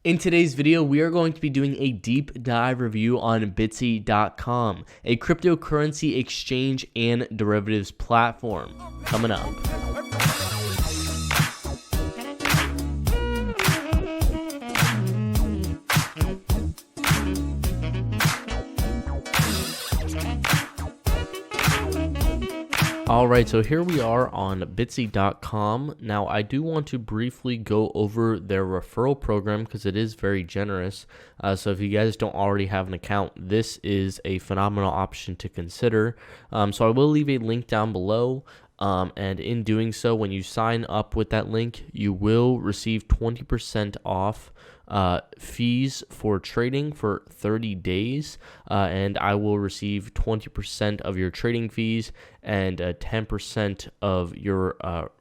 In today's video, we are going to be doing a deep dive review on BTSE.com, a cryptocurrency exchange and derivatives platform. Coming up. Alright, so here we are on BTSE.com. Now, I do want to briefly go over their referral program because it is very generous. So if you guys don't already have an account, this is a phenomenal option to consider. So I will leave a link down below. And in doing so, when you sign up with that link, you will receive 20% off fees for trading for 30 days, and I will receive 20% of your trading fees and 10% of your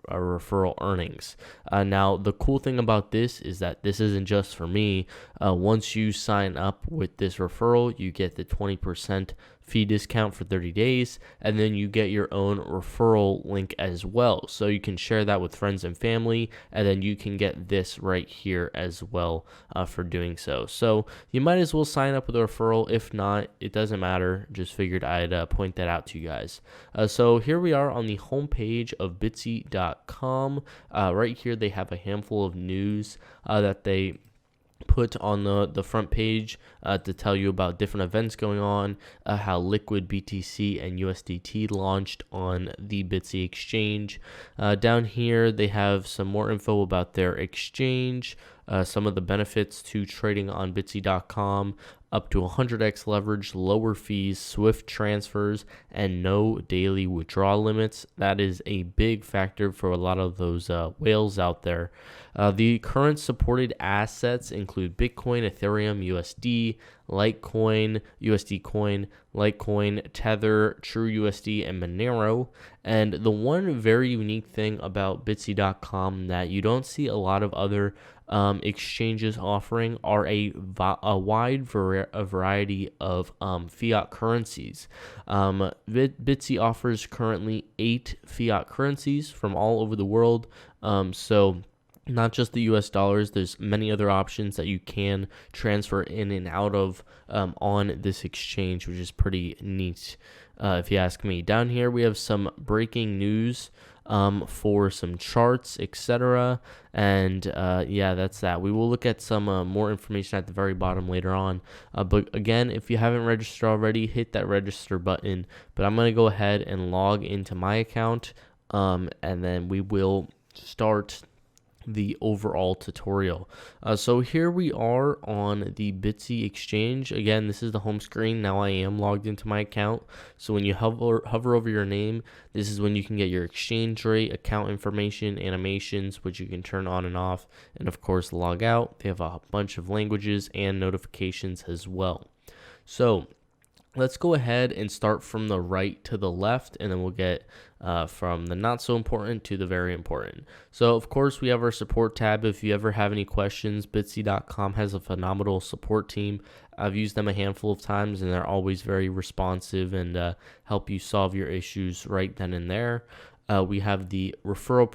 referral earnings. Now, the cool thing about this is that this isn't just for me. Once you sign up with this referral, you get the 20% fee discount for 30 days, and then you get your own referral link as well. So you can share that with friends and family, and then you can get this right here as well for doing so. So you might as well sign up with a referral. If not, it doesn't matter. Just figured I'd point that out to you guys. So here we are on the homepage of BTSE.com. Right here, they have a handful of news that they put on the front page to tell you about different events going on, how liquid BTC and USDT launched on the BTSE exchange. Down here, they have some more info about their exchange, some of the benefits to trading on BTSE.com, up to 100x leverage, lower fees, swift transfers, and no daily withdrawal limits. That is a big factor for a lot of those whales out there. The current supported assets include Bitcoin, Ethereum, USD, Litecoin, USD Coin, Litecoin, Tether, TrueUSD, and Monero. And the one very unique thing about BTSE.com that you don't see a lot of other exchanges offering are a wide variety of fiat currencies. BTSE offers currently 8 fiat currencies from all over the world. So not just the US dollars, there's many other options that you can transfer in and out of on this exchange, which is pretty neat if you ask me. Down here we have some breaking news for some charts, etc. And yeah, that's that. We will look at some more information at the very bottom later on. But again, if you haven't registered already, hit that register button. But I'm going to go ahead and log into my account, and then we will start the overall tutorial. So here we are on the BTSE exchange. Again, this is the home screen. Now I am logged into my account. So when you hover over your name, this is when you can get your exchange rate, account information, animations, which you can turn on and off, and of course log out. They have a bunch of languages and notifications as well. So let's go ahead and start from the right to the left, and then we'll get from the not so important to the very important. So of course we have our support tab. If you ever have any questions, BTSE.com has a phenomenal support team. I've used them a handful of times, and they're always very responsive and help you solve your issues right then and there. We have the referral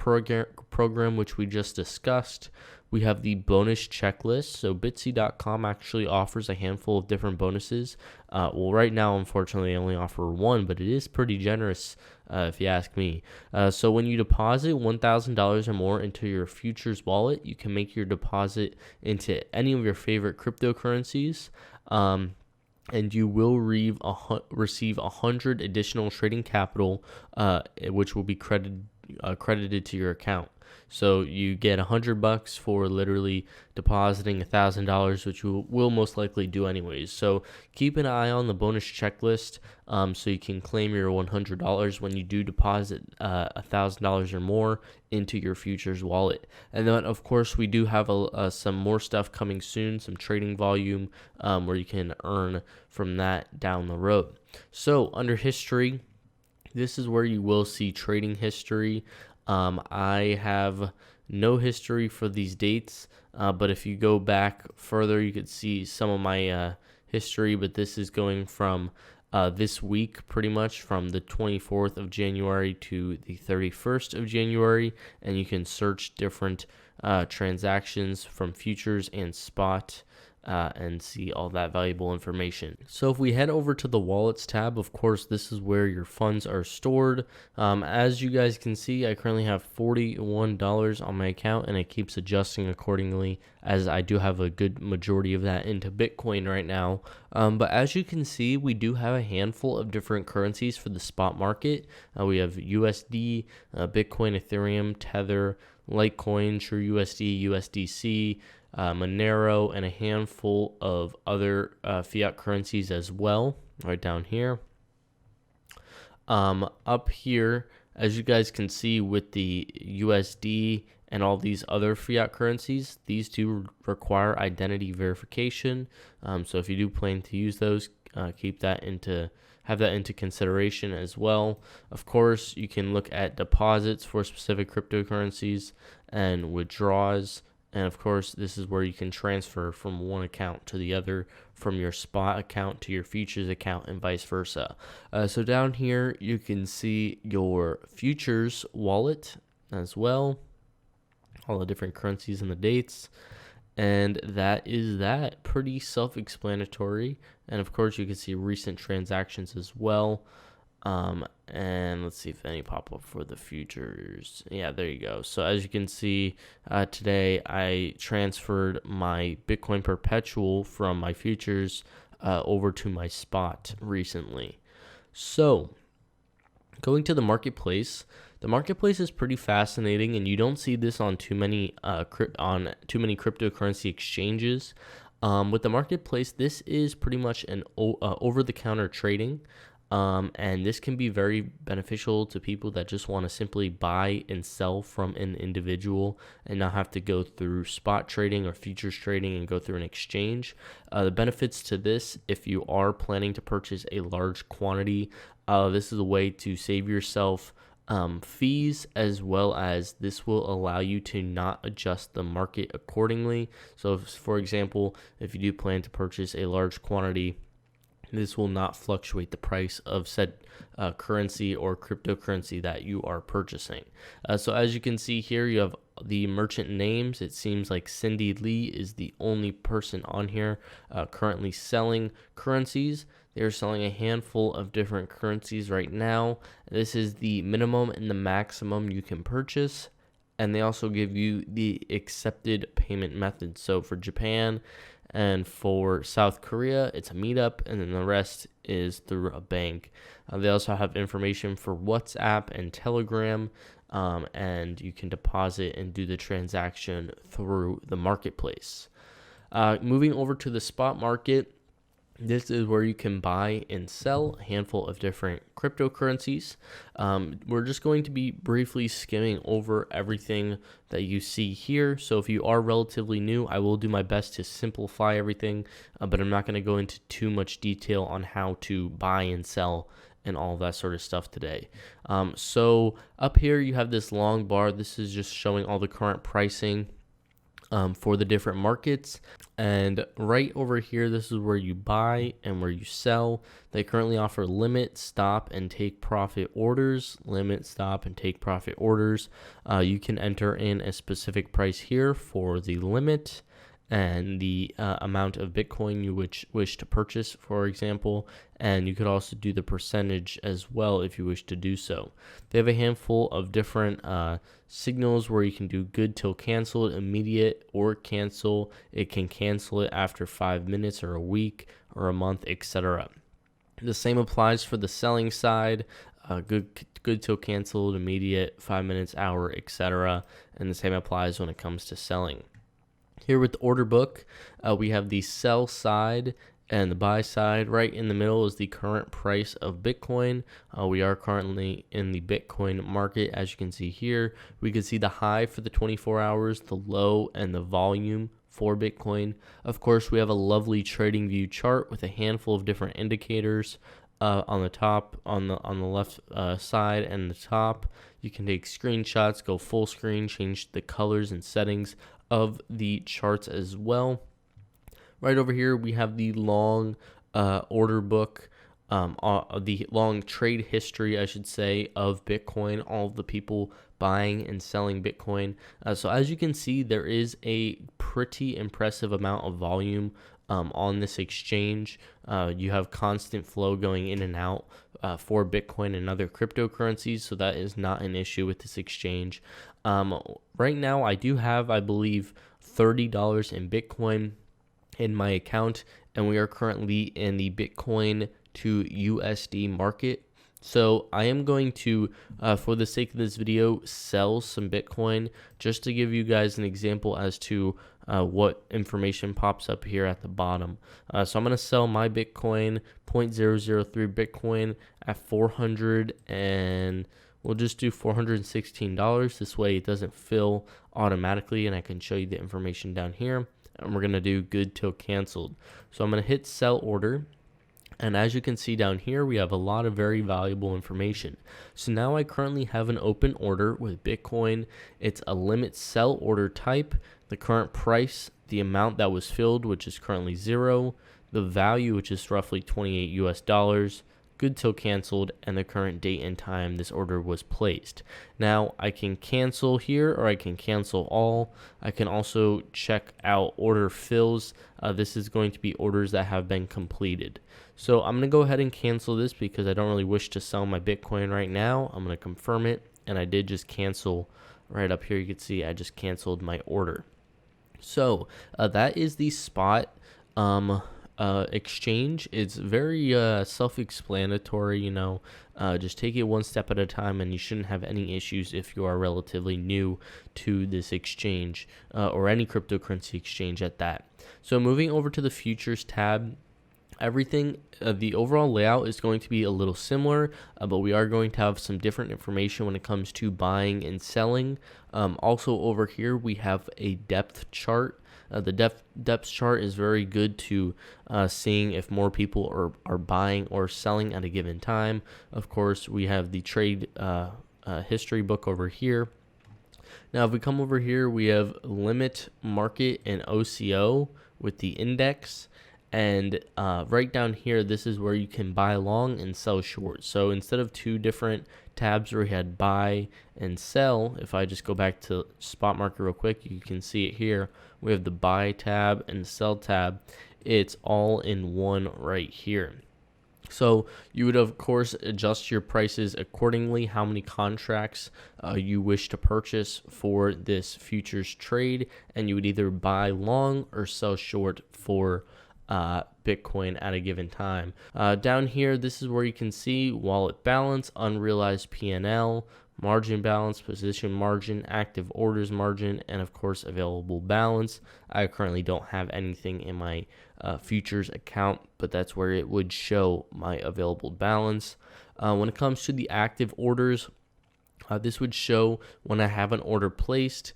program, which we just discussed. We have the bonus checklist. So BTSE.com actually offers a handful of different bonuses. Well, right now, unfortunately, they only offer one, but it is pretty generous if you ask me. So when you deposit $1,000 or more into your futures wallet, you can make your deposit into any of your favorite cryptocurrencies. And you will receive 100 additional trading capital, which will be credited to your account. So you get $100 for literally depositing $1,000, which you will most likely do anyways. So keep an eye on the bonus checklist, so you can claim your $100 when you do deposit $1,000 or more into your futures wallet. And then of course we do have some more stuff coming soon, some trading volume where you can earn from that down the road. So under history, this is where you will see trading history. I have no history for these dates, but if you go back further, you could see some of my history, but this is going from this week, pretty much from the 24th of January to the 31st of January, and you can search different transactions from futures and spot, and see all that valuable information. So if we head over to the wallets tab, of course, this is where your funds are stored. As you guys can see, I currently have $41 on my account, and it keeps adjusting accordingly, as I do have a good majority of that into Bitcoin right now. But as you can see, we do have a handful of different currencies for the spot market. We have USD, Bitcoin, Ethereum, Tether, Litecoin, TrueUSD, USDC, Monero, and a handful of other fiat currencies as well, right down here. Up here, as you guys can see with the USD and all these other fiat currencies, these do require identity verification. So if you do plan to use those, have that into consideration as well. Of course, you can look at deposits for specific cryptocurrencies and withdrawals. And of course, this is where you can transfer from one account to the other, from your spot account to your futures account, and vice versa. So down here, you can see your futures wallet as well, all the different currencies and the dates. And that is that. Pretty self-explanatory. And of course, you can see recent transactions as well. And let's see if any pop up for the futures. Yeah, there you go. So as you can see, today I transferred my Bitcoin perpetual from my futures over to my spot recently. So going to the marketplace is pretty fascinating, and you don't see this on too many cryptocurrency exchanges. With the marketplace, this is pretty much an over-the-counter trading. And this can be very beneficial to people that just want to simply buy and sell from an individual and not have to go through spot trading or futures trading and go through an exchange. The benefits to this, if you are planning to purchase a large quantity, this is a way to save yourself fees, as well as this will allow you to not adjust the market accordingly. So if, for example, if you do plan to purchase a large quantity, this will not fluctuate the price of said currency or cryptocurrency that you are purchasing. So as you can see here, you have the merchant names. It seems like Cindy Lee is the only person on here currently selling currencies. They're selling a handful of different currencies right now. This is the minimum and the maximum you can purchase. And they also give you the accepted payment method. So for Japan and for South Korea, it's a meetup, and then the rest is through a bank. They also have information for WhatsApp and Telegram, and you can deposit and do the transaction through the marketplace. Moving over to the spot market, this is where you can buy and sell a handful of different cryptocurrencies. We're just going to be briefly skimming over everything that you see here. So if you are relatively new, I will do my best to simplify everything, but I'm not going to go into too much detail on how to buy and sell and all that sort of stuff today. So up here you have this long bar. This is just showing all the current pricing for the different markets. And right over here, this is where you buy and where you sell. They currently offer limit, stop, and take profit orders. Limit, stop, and take profit orders. You can enter in a specific price here for the limit and the amount of Bitcoin you wish to purchase, for example. And you could also do the percentage as well if you wish to do so. They have a handful of different signals where you can do good till canceled, immediate, or cancel. It can cancel it after 5 minutes or a week or a month, etc. The same applies for the selling side. Good till canceled, immediate, 5 minutes, hour, etc. And the same applies when it comes to selling. Here with the order book, we have the sell side and the buy side. Right in the middle is the current price of Bitcoin. We are currently in the Bitcoin market. As you can see here, we can see the high for the 24 hours, the low, and the volume for Bitcoin. Of course, we have a lovely trading view chart with a handful of different indicators on the top, on the left side and the top. You can take screenshots, go full screen, change the colors and settings of the charts as well. Right over here, we have the long order book, the long trade history, I should say, of Bitcoin. All of the people buying and selling Bitcoin. So as you can see, there is a pretty impressive amount of volume on this exchange. You have constant flow going in and out for Bitcoin and other cryptocurrencies, so that is not an issue with this exchange. Right now, I do have, I believe, $30 in Bitcoin in my account, and we are currently in the Bitcoin to USD market. So I am going to, for the sake of this video, sell some Bitcoin just to give you guys an example as to what information pops up here at the bottom. So I'm going to sell my Bitcoin, 0.003 Bitcoin at 400, and we'll just do $416. This way it doesn't fill automatically, and I can show you the information down here. And we're going to do good till canceled. So I'm going to hit sell order. And as you can see down here, we have a lot of very valuable information. So now I currently have an open order with Bitcoin. It's a limit sell order type, the current price, the amount that was filled, which is currently 0, the value, which is roughly $28 US, good till canceled, and the current date and time this order was placed. Now I can cancel here, or I can cancel all. I can also check out order fills. This is going to be orders that have been completed. So I'm going to go ahead and cancel this because I don't really wish to sell my Bitcoin right now. I'm going to confirm it, and I did just cancel. Right up here you can see I just canceled my order. So that is the spot exchange. It's very self-explanatory, you know. Just take it one step at a time, and you shouldn't have any issues if you are relatively new to this exchange or any cryptocurrency exchange at that. So moving over to the futures tab, everything, the overall layout is going to be a little similar, but we are going to have some different information when it comes to buying and selling. Also over here we have a depth chart. The depth chart is very good to seeing if more people are buying or selling at a given time. Of course, we have the trade history book over here. Now, if we come over here, we have limit, market, and OCO with the index. And right down here, this is where you can buy long and sell short. So instead of two different tabs where we had buy and sell, if I just go back to spot market real quick, you can see it here. We have the buy tab and the sell tab. It's all in one right here. So you would, of course, adjust your prices accordingly, how many contracts you wish to purchase for this futures trade, and you would either buy long or sell short for Bitcoin at a given time. Down here, this is where you can see wallet balance, unrealized P&L, margin balance, position margin, active orders margin, and of course available balance. I currently don't have anything in my futures account, but that's where it would show my available balance. When it comes to the active orders, this would show when I have an order placed.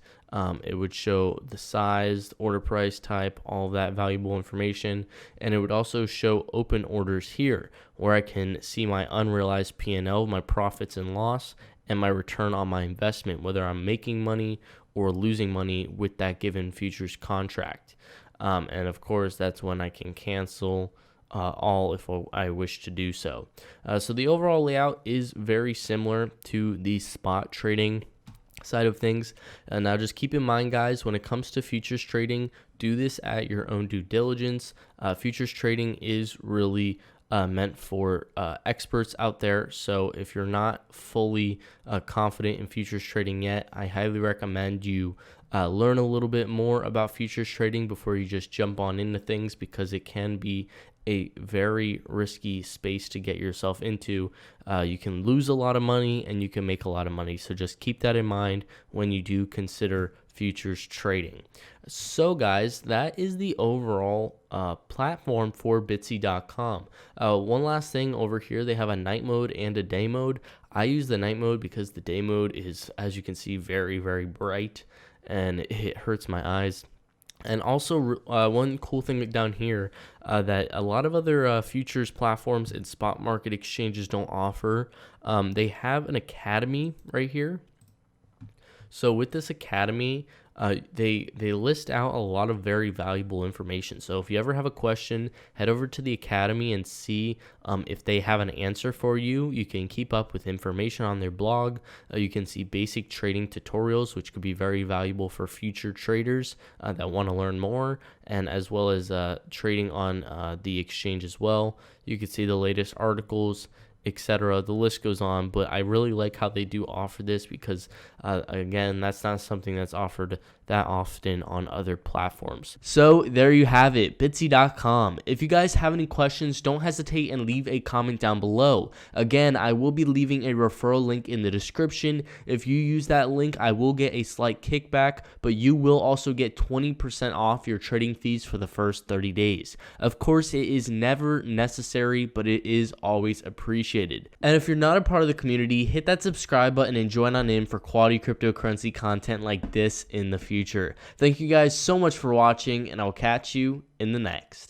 It would show the size, order price type, all of that valuable information. And it would also show open orders here, where I can see my unrealized P&L, my profits and loss, and my return on my investment, whether I'm making money or losing money with that given futures contract. And of course, that's when I can cancel all if I wish to do so. So the overall layout is very similar to the spot trading side of things. And now just keep in mind, guys, when it comes to futures trading, do this at your own due diligence. Futures trading is really meant for experts out there. So if you're not fully confident in futures trading yet, I highly recommend you learn a little bit more about futures trading before you just jump on into things, because it can be a very risky space to get yourself into. You can lose a lot of money and you can make a lot of money. So just keep that in mind when you do consider futures trading. So guys, that is the overall platform for BTSE.com. One last thing over here, they have a night mode and a day mode. I use the night mode because the day mode is, as you can see, very, very bright and it hurts my eyes. And also, one cool thing down here that a lot of other futures platforms and spot market exchanges don't offer, they have an academy right here. So with this academy, They list out a lot of very valuable information. So if you ever have a question, head over to the academy and see if they have an answer for you. You can keep up with information on their blog. You can see basic trading tutorials, which could be very valuable for future traders that want to learn more, and as well as trading on the exchange as well. You can see the latest articles, etc. The list goes on, but I really like how they do offer this because, again, that's not something that's offered that often on other platforms. So there you have it, BTSE.com. If you guys have any questions, don't hesitate and leave a comment down below. Again, I will be leaving a referral link in the description. If you use that link, I will get a slight kickback, but you will also get 20% off your trading fees for the first 30 days. Of course, it is never necessary, but it is always appreciated. And if you're not a part of the community, hit that subscribe button and join on in for quality cryptocurrency content like this in the future. Thank you guys so much for watching, and I'll catch you in the next.